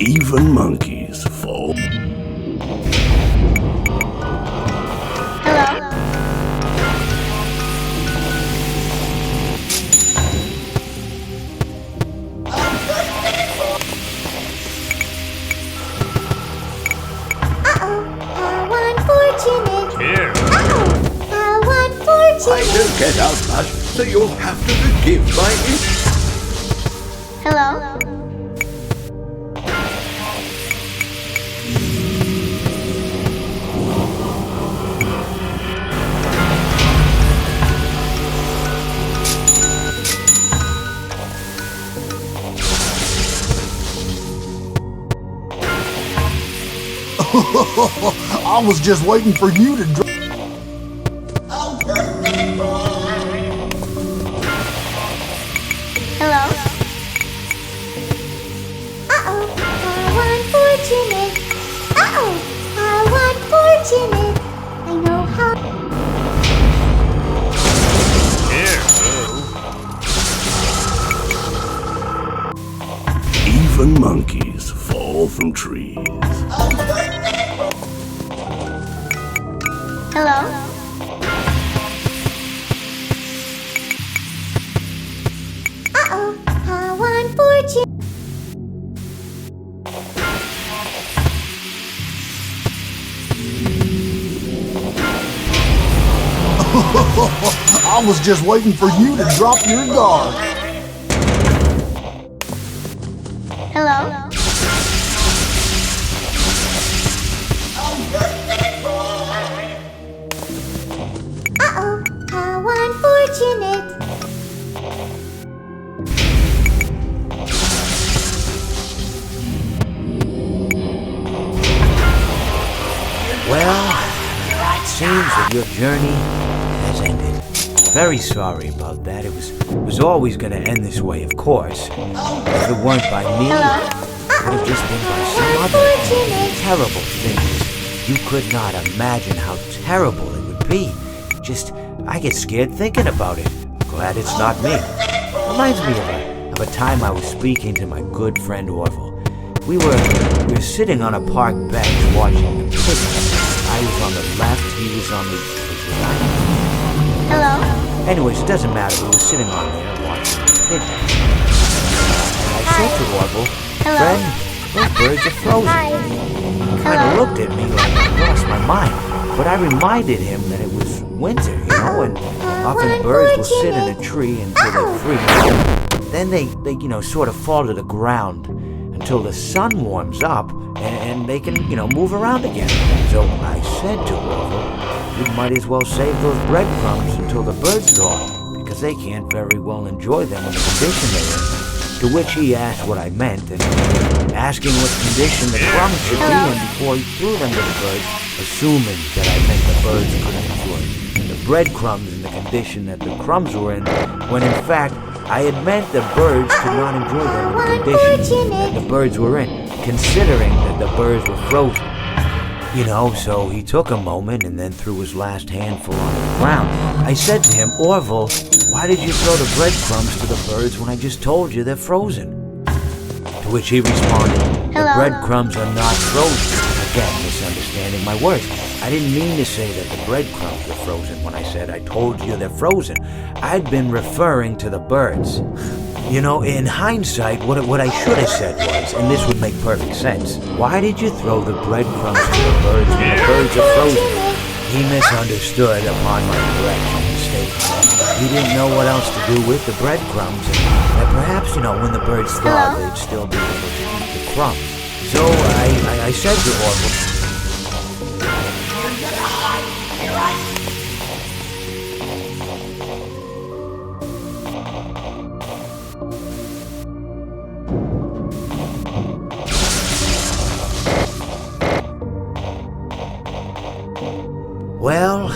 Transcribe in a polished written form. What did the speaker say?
Even monkeys fall. Hello? How unfortunate! Here. How unfortunate! I don't get out much, so you'll have to forgive my Hello? I was just waiting for you to drop. Hello? Uh-oh, how unfortunate! Uh-oh, how unfortunate! I know how... Here. Even monkeys fall from trees. Hello? Uh-oh, how unfortunate! I was just waiting for you to drop your guard. Hello? Uh-oh, how unfortunate! Well, it seems that your journey has ended. Very sorry about that. It was always going to end this way, of course. If it weren't by me, it would have just been by some other terrible things. You could not imagine how terrible it would be. Just, I get scared thinking about it. Glad it's not me. Reminds me of a time I was speaking to my good friend Orville. We were sitting on a park bench watching the pigeons. I was on the left, he was on the right. Hello? Anyways, it doesn't matter. We were sitting on there watching the pigeons. And I said to Orville, friend, those birds are frozen. He kind of looked at me like I lost my mind. But I reminded him that it was winter, and often birds will sit in a tree until they freeze. Then they sort of fall to the ground until the sun warms up and they can, move around again. So I said to Orville, you might as well save those breadcrumbs until the birds thaw, because they can't very well enjoy them in the condition they're in. To which he asked what I meant, and asking what condition the crumbs should be in before he threw them to the birds, assuming that I meant the birds couldn't enjoy the breadcrumbs in the condition that the crumbs were in, when in fact I had meant the birds could not enjoy them in the condition that the birds were in, considering that the birds were frozen. So he took a moment and then threw his last handful on the ground. I said to him, Orville, why did you throw the breadcrumbs to the birds when I just told you they're frozen? To which he responded, the breadcrumbs are not frozen. Again, misunderstanding my words. I didn't mean to say that the breadcrumbs were frozen when I said I told you they're frozen. I'd been referring to the birds. In hindsight, what I should have said was, and this would make perfect sense, why did you throw the breadcrumbs to the birds when the birds are frozen? He misunderstood upon my correction and statement. He didn't know what else to do with the breadcrumbs, and that perhaps, when the birds thought they'd still be able to eat the crumbs. So I said to Orville, well,